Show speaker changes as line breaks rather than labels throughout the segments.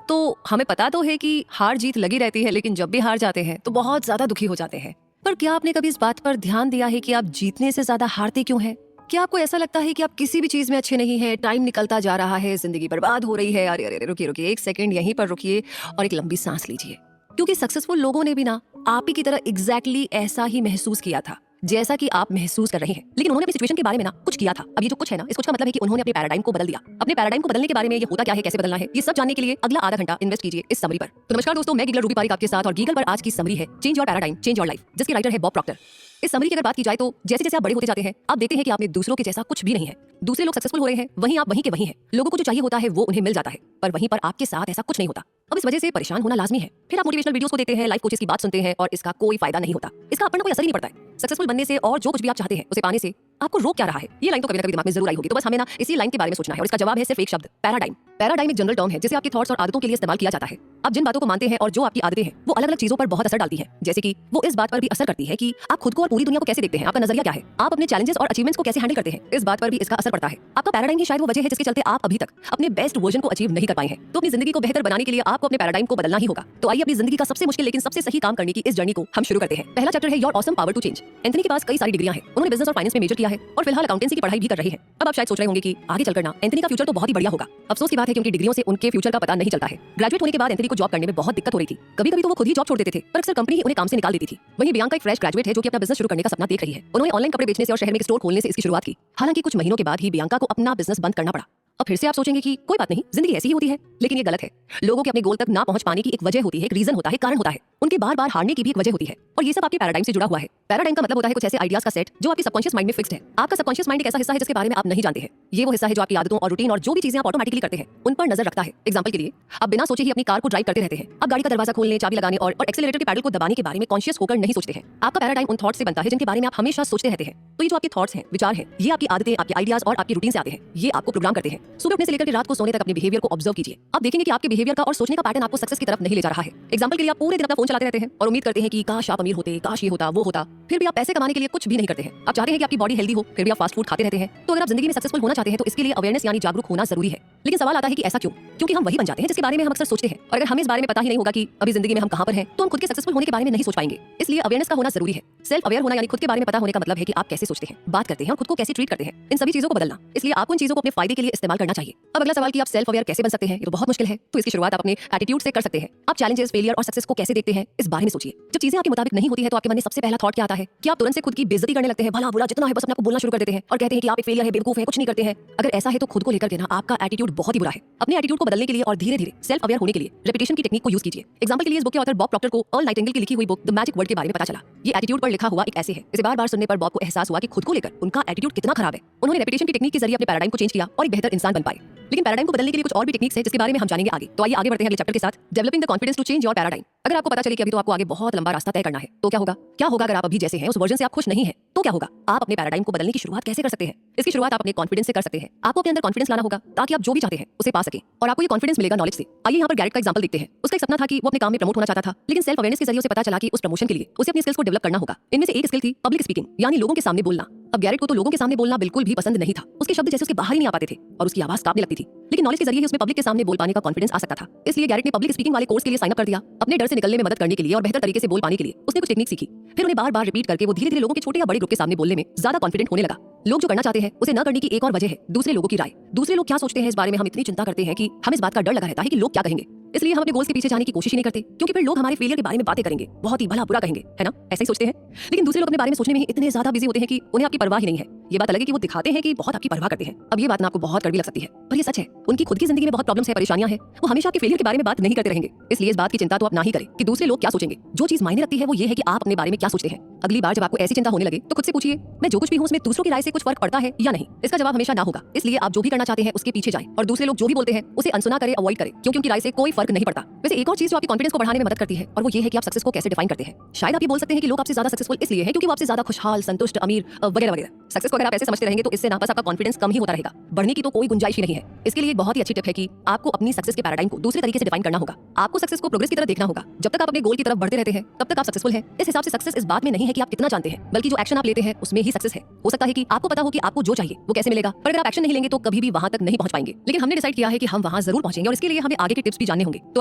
तो हमें पता तो है कि हार जीत लगी रहती है, लेकिन जब भी हार जाते हैं तो बहुत ज्यादा दुखी हो जाते हैं। पर क्या आपने कभी इस बात पर ध्यान दिया है कि आप जीतने से ज्यादा हारते क्यों हैं? क्या आपको ऐसा लगता है कि आप किसी भी चीज में अच्छे नहीं है, टाइम निकलता जा रहा है, जिंदगी बर्बाद हो रही है? अरे अरे अरे, रुकिए रुकिए, एक सेकंड यहीं पर रुकिए और एक लंबी सांस लीजिए, क्योंकि सक्सेसफुल लोगों ने भी ना आप ही की तरह एग्जैक्टली ऐसा ही महसूस किया था जैसा कि आप महसूस कर रहे हैं। लेकिन उन्होंने अपनी सिचुएशन के बारे में ना कुछ किया था। अब ये जो कुछ है ना, इस कुछ का मतलब है कि उन्होंने अपने पैराडाइम को बदल दिया। अपने पैराडाइम को बदलने के बारे में, ये होता क्या है, कैसे बदलना है, ये सब जानने के लिए अगला आधा घंटा इन्वेस्ट कीजिए इस समरी पर। तो नमस्कार दोस्तों, मैं गीगल रूबी पारिक आपके साथ, और गीगल पर आज की समरी है change your paradigm change your life, जिसके राइटर है बॉब प्रॉक्टर। इस समरी की अगर बात की जाए तो जैसे जैसे आप बड़े होते जाते हैं, आप देखते हैं कि आप में दूसरों के जैसा कुछ भी नहीं है। दूसरे लोग सक्सेसफुल हो रहे हैं, वहीं आप वहीं के वहीं हैं। लोगों को जो चाहिए होता है वो उन्हें मिल जाता है, पर वहीं पर आपके साथ ऐसा कुछ नहीं होता। अब इस वजह से परेशान होना लाजमी है। फिर आप मोटिवेशनल वीडियोस को देखते हैं, लाइफ कोचेस की बात सुनते हैं, और इसका कोई फायदा नहीं होता। इसका आप पर कोई असर ही नहीं पड़ता है। सक्सेसफुल बनने से और जो कुछ भी आप चाहते हैं उसे पाने से आपको रोक क्या रहा है? ये लाइन तो कभी ना कभी दिमाग में जरूर आई होगी। तो बस हमें ना इसी लाइन के बारे में सोचना है, और इसका जवाब है सिर्फ एक शब्द, पैराडाइम। पैराडाइम एक जनरल टर्म है जिसे आपके थॉट्स और आदतों के लिए इस्तेमाल किया जाता है। आप जिन बातों को मानते हैं और जो आपकी आदतें हैं वो अलग अलग चीजों पर बहुत असर डालती हैं। जैसे कि वो इस बात पर भी असर करती है कि आप खुद को और पूरी दुनिया को कैसे देखते हैं, आपका नजरिया क्या है, आप अपने चैलेंजेस और अचीवमेंट्स को कैसे हैंडल करते हैं, इस बात पर भी इसका असर पड़ता है। आपका पैराडाइम ही शायद वो वजह है जिसके चलते आप अभी तक अपने बेस्ट वर्जन को अचीव नहीं कर पाए हैं। तो अपनी जिंदगी को बेहतर बनाने के लिए आपको अपने पैराडाइम को बदलना ही होगा। तो आइए अपनी जिंदगी का सबसे मुश्किल लेकिन सबसे सही काम करने की इस जर्नी को हम शुरू करते हैं। पहला चैप्टर है your awesome power to change. Anthony के पास कई सारी डिग्रियां हैं, उन्होंने बिजनेस और फाइनेंस में मेजर किया है और फिलहाल अकाउंटेंसी की पढ़ाई भी कर रही है। अब आप शायद सोच रहे होंगे कि आगे चलकर ना एंथनी का फ्यूचर तो बहुत ही बढ़िया होगा। अफसोस की बात है क्योंकि डिग्रियों से उनके फ्यूचर का पता नहीं चलता है। ग्रेजुएट होने के बाद एंथनी को जॉब करने में बहुत दिक्कत हो रही थी। कभी-कभी तो वो खुद ही जॉब छोड़ देते थे, पर अक्सर कंपनी ही उन्हें काम से निकाल देती थी। वहीं बियांका एक फ्रेश ग्रेजुएट है जो कि अपना बिजनेस शुरू करने का सपना देख रही है। उन्होंने ऑनलाइन कपड़े बेचने से और शहर में एक स्टोर खोलने से इसकी शुरुआत की। हालांकि कुछ महीनों के बाद ही बियांका को अपना बिजनेस बंद करना पड़ा। अब फिर से आप सोचेंगे कि कोई बात नहीं, जिंदगी ऐसी ही होती है, लेकिन ये गलत है। लोगों के अपने गोल तक ना पहुंच पाने की एक वजह होती है, एक रीजन होता है, कारण होता है। उनके बार-बार हारने की भी एक वजह होती है, और ये सब आपके पैराडाइम से जुड़ा हुआ है। पैराडाइम का मतलब होता है कुछ ऐसे आइडियाज का सेट जो आपके सबकॉन्शियस माइंड में फिक्स्ड है। आपका सबकॉन्शियस माइंड एक ऐसा हिस्सा है जिसके बारे में आप नहीं जानते हैं। ये वो हिस्सा है जो आपकी आदतों और रूटीन और जो भी चीजें आप ऑटोमेटिकली करते हैं उन पर नजर रखता है। एग्जांपल के लिए, आप बिना सोचे ही अपनी कार को ड्राइव करते रहते हैं। आप गाड़ी का दरवाजा खोलने, चाबी लगाने और एक्सेलरेटर के पैडल को दबाने के बारे में कॉन्शियस होकर नहीं सोचते हैं। आपका पैराडाइम उन थॉट्स से बनता है जिनके बारे में आप हमेशा सोचते रहते हैं। तो ये जो आपके थॉट्स हैं, विचार हैं, ये आपकी आदतें, आपके आइडियाज और आपकी रूटीन से आते हैं। ये आपको प्रोग्राम करते हैं। सुबह उठने से लेकर रात को सोने तक अपने बिहेवियर को ऑब्जर्व कीजिए। आप देखेंगे कि आपके बिहेवियर का और सोचने का पैटर्न आपको सक्सेस की तरफ नहीं ले जा रहा है। एग्जांपल के लिए, आप पूरे दिन अपना फोन चलाते रहते हैं और उम्मीद करते हैं कि काश आप अमीर होते, काश ये होता, वो होता। फिर भी आप पैसे कमाने के लिए कुछ भी नहीं करते हैं। आप चाहते हैं कि आपकी बॉडी हेल्दी हो, फिर भी आप फास्ट फूड खाते रहते हैं। तो अगर आप जिंदगी में सक्सेसफुल होना चाहते हैं तो इसके लिए अवेयरनेस यानी जागरूक होना जरूरी है। लेकिन सवाल आता है कि ऐसा क्यों? क्योंकि हम वही बन जाते हैं जिसके बारे में हम अक्सर सोचते हैं, और अगर हमें इस बारे में पता ही नहीं होगा कि अभी जिंदगी में हम कहां पर हैं, तो हम खुद के सक्सेसफुल होने के बारे में नहीं सोच पाएंगे। इसलिए अवेयरनेस का होना जरूरी है। सेल्फ अवेयर होना यानी खुद के बारे में पता होने का मतलब है कि आप कैसे सोचते हैं, बात करते हैं और खुद को कैसे ट्रीट करते हैं, इन सभी चीजों को बदलना। इसलिए आपको इन चीजों को अपने फायदे के लिए इस्तेमाल करना चाहिए। अब अगला सवाल कि आप सेल्फ अवेयर कैसे बन सकते हैं, ये तो बहुत मुश्किल है। तो इसकी शुरुआत आप अपने एटीट्यूड से कर सकते हैं। आप चैलेंजेस, फेलियर और सक्सेस को कैसे देखते हैं, इस बारे में सोचिए। जब चीजें आपके मुताबिक नहीं होती है तो आपके मन में सबसे पहला थॉट क्या आता है कि आप तुरंत से खुद की बेइज्जती करने लगते हैं, भला बुरा जितना है बस अपने आप को बोलना शुरू कर देते हैं और कहते हैं कि आप एक फेलियर है, बेवकूफ है, कुछ नहीं करते हैं। अगर ऐसा है तो खुद को लेकर के ना आपका एटीट्यूड बहुत ही बुरा है। अपने एटीट्यूड को बदलने के लिए और धीरे धीरे सेल्फ अवेयर होने के लिए रेपिटेशन की टेक्निक को यूज कीजिए। एग्जांपल के लिए, इस बुक के ऑथर बॉब प्रॉक्टर को अर्ल नाइटिंगेल की लिखी हुई बुक द मैजिक वर्ड के बारे में पता चला। ये एटीट्यूड पर लिखा हुआ एक ऐसे है। इसे बार-बार सुनने पर बॉब को एहसास हुआ कि खुद को लेकर उनका एटीट्यूड कितना खराब है। उन्होंने रेपिटेशन की टेक्निक के जरिए अपने पैराडाइम को चेंज किया और एक बेहतर इंसान बन पाए। लेकिन पैराडाइम को बदलने के लिए कुछ और भी टेक्निक्स हैं जिसके बारे में हम जानेंगे आगे। तो आइए आगे बढ़ते हैं अगले चैप्टर के साथ, developing the confidence to change your paradigm. अगर आपको पता चले कि अभी तो आपको आगे बहुत लंबा रास्ता तय करना है, तो क्या होगा? क्या होगा अगर आप अभी जैसे हैं उस वर्जन से आप खुश नहीं हैं? तो क्या होगा? आप अपने पैराडाइम को बदलने की शुरुआत कैसे कर सकते हैं? इसकी शुरुआत आप अपने कॉन्फिडेंस से कर सकते हैं। आपको अपने अंदर कॉन्फिडेंस लाना होगा ताकि आप जो भी चाहते हैं उसे पा सकें, और आपको ये कॉन्फिडेंस मिलेगा नॉलेज से। आइए यहाँ पर गैरेट का एग्जांपल देखते हैं। उसका एक सपना था कि वो अपने काम में प्रमोट होना चाहता था, लेकिन सेल्फ अवेयरनेस के जरिए उसे पता चला कि उस प्रमोशन के लिए उसे अपनी स्किल्स को डेवलप करना होगा। इनमें से एक स्किल थी पब्लिक स्पीकिंग, यानी लोगों के सामने बोलना। अब गैरेट को तो लोगों के सामने बोलना बिल्कुल भी पसंद नहीं था। उसके शब्द जैसे उसके बाहर ही नहीं आ पाते थे और उसकी आवाज कांपने लगती थी। लेकिन नॉलेज के जरिए उसमें पब्लिक के सामने बोल पाने का कॉन्फिडेंस आ सकता था। इसलिए गैरेट ने पब्लिक स्पीकिंग वाले कोर्स के लिए साइन अप कर दिया। अपने डर से निकलने में मदद करने के लिए और बेहतर तरीके से बोल पाने के लिए उसने कुछ टेक्निक सीखी। फिर उन्हें बार-बार रिपीट करके वो धीरे-धीरे लोगों के छोटे या बड़े ग्रुप के सामने बोलने में ज्यादा कॉन्फिडेंट होने लगा। लोग जो करना चाहते हैं उसे न करने की एक और वजह है दूसरे लोगों की राय। दूसरे लोग क्या सोचते हैं इस बारे में हम इतनी चिंता करते हैं कि हम इस बात का डर लगा रहता है कि लोग क्या कहेंगे। इसलिए हम अपने गोल्स के पीछे जाने की कोशिश ही नहीं करते, क्योंकि फिर लोग हमारे फेलियर के बारे में बातें करेंगे, बहुत ही भला बुरा कहेंगे, है ना? ऐसे ही सोचते हैं। लेकिन दूसरे लोग अपने बारे में सोचने में ही इतने ज्यादा बिजी होते हैं कि उन्हें आपकी परवाह ही नहीं है। ये बात अलग है कि वो दिखाते हैं कि बहुत आपकी परवाह करते हैं। अब ये बात ना आपको बहुत कड़वी लग सकती है, पर ये सच है। उनकी खुद की जिंदगी में बहुत प्रॉब्लम्स है, परेशानियां हैं। वो हमेशा आपके फेलियर के बारे में बात नहीं करते रहेंगे। इसलिए इस बात की चिंता तो आप ना ही करें कि दूसरे लोग क्या सोचेंगे। जो चीज मायने रखती है वो ये है कि आप अपने बारे में क्या सोचते हैं। अगली बार जब आपको ऐसी चिंता होने लगे तो खुद से पूछिए, मैं जो कुछ भी हूं उसमें दूसरों की राय से कुछ फर्क पड़ता है या नहीं? इसका जवाब हमेशा ना होगा। इसलिए आप जो भी करना चाहते हैं उसके पीछे जाएं और दूसरे लोग जो भी बोलते हैं उसे अनसुना करें, अवॉइड करें, क्योंकि उनकी राय से कोई फर्क नहीं पड़ता। वैसे एक और चीज जो आपके कॉन्फिडेंस को बढ़ाने में मदद करती है और वो ये है कि आप सक्सेस को कैसे डिफाइन करते हैं। शायद आप ये बोल सकते हैं कि लोग आपसे ज्यादा सक्सेसफुल इसलिए हैं क्योंकि वो आपसे ज्यादा खुशहाल, संतुष्ट, अमीर वगैरह वगैरह। सक्सेस को अगर आप ऐसे समझते रहेंगे तो इससे ना बस आपका कॉन्फिडेंस कम ही होता रहेगा, बढ़ने की तो कोई गुंजाइश ही नहीं है। इसके लिए एक बहुत ही अच्छी टिप है कि आपको अपनी सक्सेस के पैराडाइम को दूसरे तरीके से डिफाइन करना होगा। आपको सक्सेस को प्रोग्रेस की तरह देखना होगा। जब तक आप अपने गोल की तरफ बढ़ते रहते हैं तब तक आप सक्सेसफुल हैं। इस हिसाब से सक्सेस इस बात में नहीं है कि आप कितना जानते हैं, बल्कि जो एक्शन आप लेते हैं उसमें ही सक्सेस है। हो सकता है कि आपको पता हो कि आपको जो चाहिए वो कैसे मिलेगा, पर अगर आप एक्शन नहीं लेंगे तो कभी भी वहां तक नहीं पहुंच पाएंगे। लेकिन हमने डिसाइड किया है कि हम वहां जरूर पहुंचेंगे और इसके लिए हमें आगे के टिप्स भी जानने होंगे। तो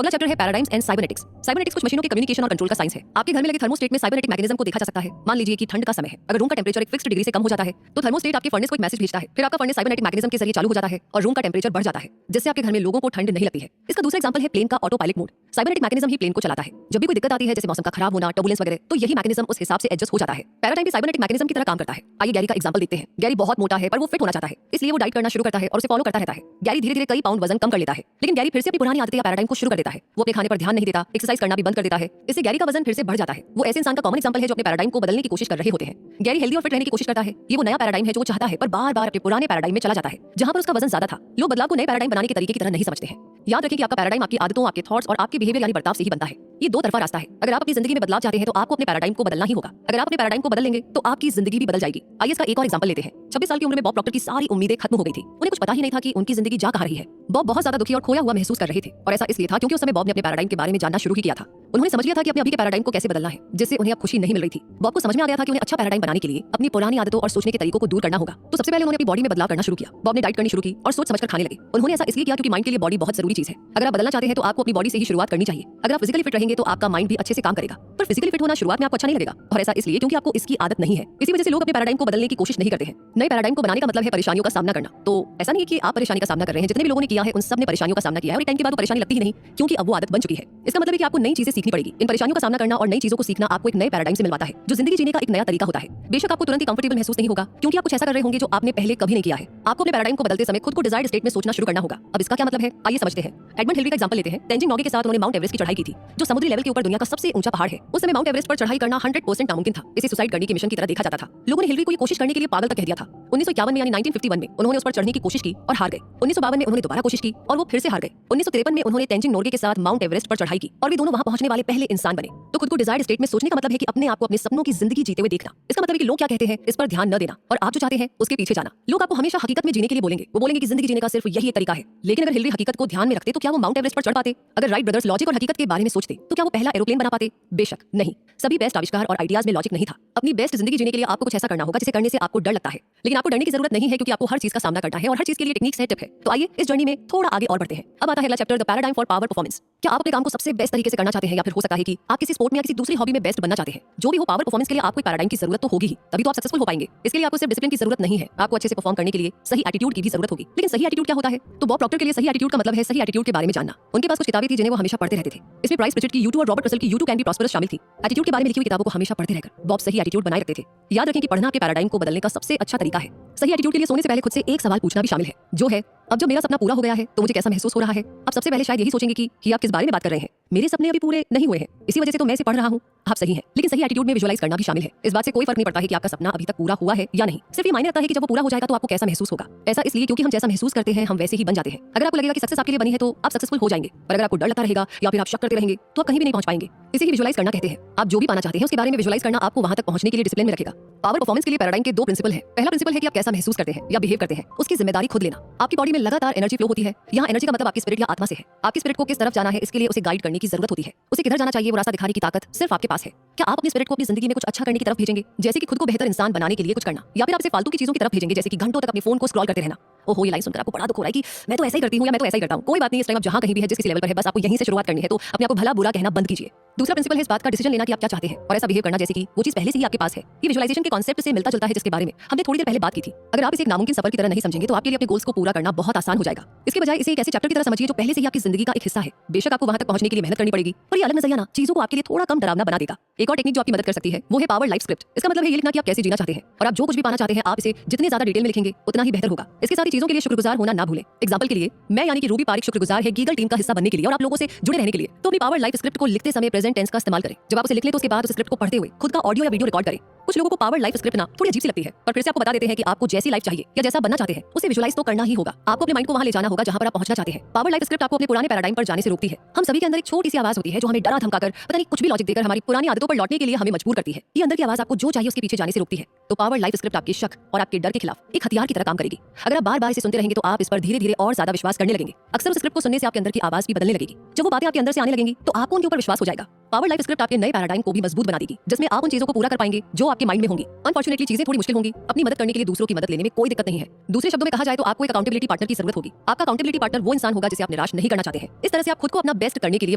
अगला चैप्टर है पैराडाइम्स एंड साइबरनेटिक्स। साइबरनेटिक्स कुछ मशीनों के कम्युनिकेशन और कंट्रोल का साइंस है। आपके घर में लगे थर्मोस्टेट में साइबरनेटिक मैकेनिज्म को देखा जा सकता है। मान लीजिए कि ठंड का समय है, अगर रूम का टेंपरेचर एक फिक्स्ड डिग्री से कम हो जाता है तो थर्मोस्टेट आपके फर्नेस को एक मैसेज भेजता है। फिर आपका फर्नेस साइबरनेटिक मैकेनिज्म के जरिए चालू हो जाता है और रूम का टेंपरेचर बढ़ जाता है, जिससे आपके घर में लोगों को ठंड नहीं लगती है। इसका दूसरा एग्जांपल है प्लेन का auto pilot mode. Cybernetic mechanism ही प्लेन को चलाता है। जब भी कोई दिक्कत आती है जैसे मौसम का खराब होना, टर्बुलेंस वगैरह, तो यही मैकेनिज्म उस हिसाब से एडजस्ट हो जाता है। पैराडाइम भी साइबरनेटिक मैकेनिज्म की तरह काम करता है। आइए गैरी का एग्जांपल देखते हैं। गैरी बहुत मोटा है पर वो फिट होना चाहता है, इसलिए वो डाइट करना शुरू करता है और उसे फॉलो करता रहता है। गैरी धीरे धीरे कई पाउंड वजन कम कर लेता है, लेकिन गैरी फिर से अपनी पुरानी आदतें या पैराडाइम को शुरू कर देता है। वो अपने खाने पर ध्यान नहीं देता, एक्सरसाइज करना भी बंद कर देता है। इससे गैरी का वजन फिर से बढ़ जाता है। वो ऐसे इंसान का कॉमन एग्जांपल है जो अपने पैराडाइम को बदलने की कोशिश कर रहे होते हैं। गैरी हेल्दी और फिट रहने की कोशिश करता है। ये वो नया पैराडाइम है जो वो चाहता है, पर बार-बार अपने पुराने पैराडाइम में चला जाता है जहां पर उसका वजन ज्यादा था। लोग बदलाव को नए पैराडाइम बनाने के तरीके की तरह नहीं समझते हैं। याद रखें कि आपका पैराडाइम आपकी आदतों, आपके थॉट्स और आपके बिहेवियर यानी बर्ताव से ही बनता है। ये दो तरफा रास्ता है। अगर आप अपनी जिंदगी में बदलाव चाहते हैं तो आपको अपने पैराडाइम को बदलना ही होगा। अगर आप अपने पैराडाइम को बदल लेंगे तो आपकी जिंदगी भी बदल जाएगी। आइए इसका एक और एग्जांपल लेते हैं। 26 साल की उम्र में बॉब प्रॉक्टर की सारी उम्मीदें खत्म हो गई थी। उन्हें कुछ पता ही नहीं था कि उनकी जिंदगी जा कहां रही है। बॉब बहुत ज्यादा दुखी और खोया हुआ महसूस कर रहे थे और ऐसा इसलिए था क्योंकि उस समय बॉब ने अपने पैराडाइम के बारे में जानना शुरू ही किया था। उन्होंने समझ लिया था कि अपने अभी के पैराडाइम को कैसे बदलना है, जिससे उन्हें अब खुशी नहीं मिल रही थी। बॉब को समझ में आ गया था कि उन्हें अच्छा पैराडाइम बनाने के लिए अपनी पुरानी आदतों और सोचने के तरीकों को दूर करना होगा। तो सबसे पहले उन्होंने अपनी बॉडी में बदलाव करना शुरू किया। बॉब ने डाइट करनी शुरू की और सोच समझकर खाने लगे। उन्होंने ऐसा इसलिए किया क्योंकि माइंड के लिए बॉडी बहुत जरूरी चीज है। अगर आप बदलना चाहते हैं तो आपको अपनी बॉडी से ही शुरुआत करनी चाहिए। अगर आप फिजिकली फिट रहेंगे तो आपका माइंड भी अच्छे से काम करेगा, पर फिजिकली फिट होना शुरुआत में आपको अच्छा नहीं लगेगा, और ऐसा इसलिए क्योंकि आपको इसकी आदत नहीं है। इसी वजह से लोग अपने पैराडाइम को बदलने की कोशिश नहीं करते हैं। नए पैराडाइम को बनाने का मतलब है परेशानियों का सामना करना। तो ऐसा नहीं है कि आप परेशानी का सामना कर रहे हैं। जितने भी लोगों ने किया है उन सब ने परेशानियों का सामना किया है और एक टाइम के बाद वो परेशानी लगती ही नहीं, क्योंकि अब वो आदत बन चुकी है। इसका मतलब है कि आपको नई चीजें सीखनी पड़ेगी। इन परेशानियों का सामना करना और नई चीजों को सीखना आपको एक नए पैराडाइम से मिलवाता है, जो जिंदगी जीने का एक नया तरीका होता है। बेशक आपको तुरंत ही कंफर्टेबल महसूस नहीं होगा, क्योंकि आप कुछ ऐसा कर रहे होंगे जो आपने पहले कभी नहीं किया है। आपको अपने पैराडाइम को बदलते समय खुद को डिजायर्ड स्टेट में सोचना शुरू करना होगा। अब इसका क्या मतलब है, आइए समझते हैं। एडमंड हिलरी का एग्जांपल लेते हैं। तेंजिंग नोर्गे के साथ उन्होंने माउंट एवरेस्ट की चढ़ाई की थी, जो समुद्री लेवल के ऊपर दुनिया का सबसे ऊंचा पहाड़ है। उस समय माउंट एवरेस्ट पर चढ़ाई करना 100% नामुमकिन था। इसे सुसाइड करने के मिशन की तरह देखा जाता था। लोगों ने हिलरी को ये कोशिश करने के लिए पागल तक कह दिया था। 1951 में यानी 1951 में उन्होंने उस पर चढ़ने की कोशिश की और हार गए। 1952 में उन्होंने दोबारा कोशिश की और वो फिर से हार गए। 1953 में उन्होंने तेंजिंग नोर्गे के साथ माउंट एवरेस्ट पर चढ़ाई की और वे दोनों वहां पहुंचने वाले पहले इंसान बने। तो खुद को डिजायर्ड स्टेट में सोचने का मतलब है कि अपने आप को अपने सपनों की जिंदगी जीते हुए देखना। इसका मतलब है कि लोग क्या कहते हैं इस पर ध्यान न देना और आप जो चाहते हैं उसके पीछे जाना। लोग आपको हमेशा हकीकत में जीने के लिए बोलेंगे। वो बोलेंगे कि जिंदगी जीने का सिर्फ यही एक तरीका है। लेकिन अगर हिलरी हकीकत को ध्यान में रखते तो क्या वो माउंट एवरेस्ट पर चढ़ पाते? अगर राइट ब्रदर्स लॉजिक और हकीकत के बारे में सोचते तो क्या वो पहला एरोप्लेन बना पाते? बेशक नहीं। सभी बेस्ट आविष्कार और आइडियाज में लॉजिक नहीं था। अपनी बेस्ट जिंदगी जीने के लिए आपको कुछ ऐसा करना होगा जिसे करने से आपको डर लगता है, लेकिन आपको डरने की जरूरत नहीं है, क्योंकि आपको हर चीज का सामना करना है और हर चीज के लिए टेक्निक्स है, टिप है। तो आइए इस जर्नी में थोड़ा आगे और बढ़ते हैं। अब आता है अगला chapter, the paradigm for power performance. क्या आप अपने काम को सबसे बेस्ट तरीके से करना चाहते हैं, या फिर हो सकता है कि आप किसी स्पोर्ट में या किसी दूसरी हॉबी में बेस्ट बनना चाहते हैं। जो भी हो, पावर परफॉर्मेंस के लिए आपको एक पैराडाइम की जरूरत तो होगी ही, तभी तो आप सक्सेसफुल हो पाएंगे। इसके लिए आपको सिर्फ डिसिप्लिन की जरूरत नहीं है, आपको अच्छे से परफॉर्म करने के लिए सही एटीट्यूड की भी जरूरत होगी। लेकिन सही एटीट्यूड क्या होता है? तो बॉब प्रॉक्टर के लिए सही एटीट्यूड का मतलब है सही एटीट्यूड के बारे में जानना। उनके पास कुछ किताबें थी जिन्हें वो हमेशा पढ़ते रहते थे। इसमें प्राइस प्रिचर्ड की यू टू और रॉबर्ट रसल की you too can be prosperous शामिल थी। एटीट्यूड के बारे में लिखी हुई किताबों को हमेशा पढ़ते रहकर बॉब सही एटीट्यूड बनाए रखते थे। याद रखें कि पढ़ना आपके पैराडाइम को बदलने का सबसे अच्छा तरीका है। सही एटीट्यूड के लिए सोने से पहले खुद से एक सवाल पूछना भी शामिल है, जो है अब जब मेरा सपना पूरा हो गया है तो मुझे कैसा महसूस हो रहा है। अब सबसे पहले शायद यही सोचेंगे कि आप किस बारे में बात कर रहे हैं। मेरे सपने अभी पूरे नहीं हुए हैं, इसी वजह से तो मैं इसे पढ़ रहा हूँ। आप सही हैं, लेकिन सही एटीट्यूड में विजुअलाइज करना भी शामिल है। इस बात से कोई फर्क नहीं पड़ता है कि आपका सपना अभी तक पूरा हुआ है या नहीं। सिर्फ ये मायने रखता है कि जब वो पूरा हो जाएगा तो आपको कैसा महसूस होगा। ऐसा इसलिए क्योंकि हम जैसा महसूस करते हैं हम वैसे ही बन जाते हैं। अगर आपको लगेगा कि सक्सेस आपके लिए बनी है तो आप सक्सेसफुल हो जाएंगे, पर अगर आपको डर लगता रहेगा या फिर आप शक करते रहेंगे तो आप कहीं भी नहीं पहुंच पाएंगे। इसे ही विजुअलाइज करना कहते हैं। आप जो भी पाना चाहते हैं उसके बारे में विजुअलाइज करना आपको वहां तक पहुंचने के लिए डिसिप्लिन में रखेगा। पावर परफॉर्मेंस के लिए पैराडाइम के दो प्रिंसिपल हैं। पहला प्रिंसिपल है कि आप कैसा महसूस करते हैं या बिहेव करते हैं, उसकी जिम्मेदारी खुद लेना। आपकी बॉडी में लगातार एनर्जी फ्लो होती है। यहाँ एनर्जी का मतलब आपकी स्पिरिट या आत्मा से है। आपकी स्पिरिट को किस तरफ जाना है इसके लिए उसे गाइड करने की जरूरत होती है। उसे किधर जाना चाहिए वो रास्ता दिखाने की ताकत सिर्फ आपके पास है। क्या आप अपनी स्पिरिट को अपनी जिंदगी में कुछ अच्छा करने की तरफ भेजेंगे, जैसे कि खुद को बेहतर इंसान बनाने के लिए कुछ करना, या फिर आप इसे फालतू की चीजों की तरफ भेजेंगे, जैसे कि घंटों तक अपने फोन को स्क्रॉल करते रहना। ओहो, ये लाइन सुनकर आपको बड़ा दुख हो रहा है कि मैं तो ऐसा ही करती हूँ या मैं तो ऐसा ही करता हूँ। कोई बात नहीं, इस टाइम आप जहाँ कहीं भी है, जिस किसी लेवल पर है, बस आपको यहीं से शुरुआत करनी है। तो अपने आप को भला बुरा कहना बंद कीजिए। दूसरा प्रिंसिपल है इस बात का डिसीजन लेना कि आप क्या चाहते हैं और ऐसा बिहेव करना जैसे कि वो चीज पहले से ही आपके पास है। ये विजुअलाइजेशन के कॉन्सेप्ट से मिलता जुलता है जिसके बारे में हमने थोड़ी देर पहले बात की थी। अगर आप इसे एक नामुमकिन सफर की तरह नहीं समझेंगे तो आपके लिए अपने गोल्स को पूरा करना बहुत आसान हो जाएगा। इसके बजाय इसे एक ऐसे चैप्टर की तरह समझिए जो पहले से ही आपकी जिंदगी का एक हिस्सा है। बेशक आपको वहां तक पहुंचने के लिए मेहनत करनी पड़ेगी, पर ये अलग नजरिया ना चीजों को आपके लिए थोड़ा कम डरावना बना देगा। एक और टेक्निक जो आपकी मदद कर सकती है वो है पावर लाइफ स्क्रिप्ट। इसका मतलब है ये लिखना कि आप कैसे जीना चाहते हैं और आप जो कुछ भी पाना चाहते हैं आप इसे जितनी ज्यादा डिटेल में लिखेंगे उतना ही बेहतर होगा। इसके साथ ही चीजों के लिए शुक्रगुजार होना ना भूलें। एग्जांपल के लिए मैं यानी कि रूबी पारिक शुक्रगुजार है गीगल टीम का हिस्सा बनने के लिए और आप लोगों से जुड़े रहने के लिए। तो अपनी पावर लाइफ स्क्रिप्ट को लिखते समय प्रेजेंट टेंस का इस्तेमाल करें। जब आप उसे लिख लें तो उसके बाद उस स्क्रिप्ट को पढ़ते हुए खुद का ऑडियो या वीडियो रिकॉर्ड करें। कुछ लोगों को पावर लाइफ स्क्रिप्ट ना थोड़ी अजीब सी लगती है, पर फिर से आपको बता देते हैं कि आपको जैसी लाइफ चाहिए या जैसा बनना चाहते हैं उसे विजुअलाइज तो करना ही होगा। आपको अपने माइंड को वहां ले जाना होगा जहां पर आप पहुंचना चाहते हैं। पावर लाइफ स्क्रिप्ट आपको अपने पुराने पैराडाइम पर जाने से रोकती है। हम सभी के अंदर एक छोटी सी आवाज होती है जो हमें डरा धमकाकर पता नहीं कुछ भी लॉजिक देकर हमारी पुरानी आदतों पर लौटने के लिए हमें मजबूर करती है। ये अंदर की आवाज आपको जो चाहिए उसके पीछे जाने से रोकती है। तो पावर लाइफ स्क्रिप्ट आपके शक और आपके डर के खिलाफ एक हथियार की तरह काम करेगी। अगर आप बार बार इसे सुनते रहेंगे तो आप इस पर धीरे धीरे और ज्यादा विश्वास करने लगेंगे। अक्सर उस स्क्रिप्ट को सुनने से आपके अंदर की आवाज भी बदलने लगेगी। जब वो बातें आपके अंदर से आने लगेंगी तो आपको उनके ऊपर विश्वास हो जाएगा। पावर लाइफ स्क्रिप्ट आपके नए पैराडाइम को भी मजबूत बना देगी, जिसमें आप उन चीजों को पूरा कर पाएंगे जो आपके माइंड में होंगी। अनफॉर्चुनेटली चीजें थोड़ी मुश्किल होंगी। अपनी मदद करने के लिए दूसरों की मदद लेने में कोई दिक्कत नहीं है। दूसरे शब्दों में कहा जाए तो आपको एक अकाउंटेबिलिटी पार्टनर की जरूरत होगी। आपका अकाउंटेबिलिटी पार्टनर वो इंसान होगा जिसे आप निराश नहीं करना चाहते हैं। इस तरह से आप खुद को अपना बेस्ट करने के लिए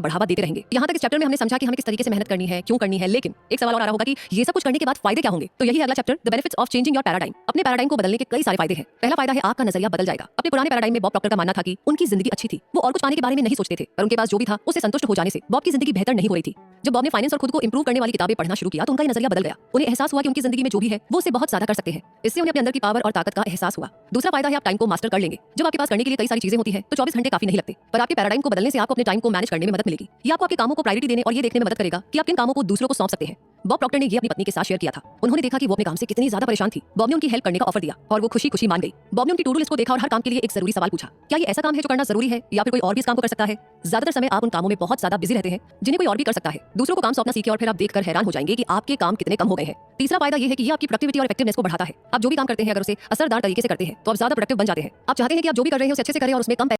बढ़ावा देते रहेंगे। यहाँ तक इस चैप्टर में हमने समझा कि हमें किस तरीके से मेहनत करनी है, क्यों करनी है, लेकिन एक सवाल और आ रहा होगा कि ये सब कुछ करने के बाद फायदे क्या होंगे। तो यही अगला chapter, the benefits of changing your paradigm. अपने पैराडाइम को बदलने के कई सारे फायदे हैं। पहला फायदा है आपका नजरिया बदल जाएगा। अपने पुराने पैराडाइम में बॉब प्रॉक्टर का मानना था कि उनकी जिंदगी अच्छी थी, वो और कुछ पाने के बारे में नहीं सोचते थे, पर उनके पास जो भी था उससे संतुष्ट हो जाने से बॉब की जिंदगी बेहतर नहीं हो रही थी। जब बॉब ने फाइनेंस और खुद को इंप्रूव करने वाली किताबें पढ़ना शुरू किया तो उनका नजरिया बदल गया। उन्हें एहसास हुआ कि उनकी जिंदगी में जो भी है वो उससे बहुत ज्यादा कर सकते हैं। इससे उन्हें अपने अंदर की पावर और ताकत का एहसास हुआ। दूसरा फायदा है आप टाइम को मास्टर कर लेंगे। जब आपके पास करने के लिए कई सारी चीजें होती हैं तो 24 घंटे काफी नहीं लगते, पर आपके पैराडाइम को बदलने से आपको अपने टाइम को मैनेज करने में मदद मिलेगी। ये आपको आपके कामों को प्रायोरिटी देने और ये देखने में मदद करेगा कि आप किन कामों को दूसरों को सौंप सकते हैं। बॉब प्रॉक्टर ने ये अपनी पत्नी के साथ शेयर किया था। उन्होंने देखा कि वो अपने काम से कितनी ज्यादा परेशान थी। बॉब ने उनकी हेल्प करने का ऑफर दिया और वो खुशी खुशी मान गई। बॉब ने उनकी टू डू लिस्ट को देखा और हर काम के लिए एक जरूरी सवाल पूछा, क्या ये ऐसा काम है जो करना जरूरी है या फिर कोई और भी इस काम को कर सकता है। ज्यादातर समय आप उन कामों में बहुत ज्यादा बिजी रहते हैं जिन्हें कोई और भी कर सकता है। दूसरों को काम सौंपना सीखे और फिर आप देखकर हैरान हो जाएंगे कि आपके काम कितने कम हो गए हैं। तीसरा फायदा ये है कि ये आपकी प्रोडक्टिविटी और इफेक्टिवनेस को बढ़ाता है। आप जो भी काम करते हैं अगर उसे असरदार तरीके से करते हैं तो आप ज्यादा प्रोडक्टिव बन जाते हैं। आप चाहते हैं कि आप जो भी कर रहे हैं उसे अच्छे से करें और उसमें कम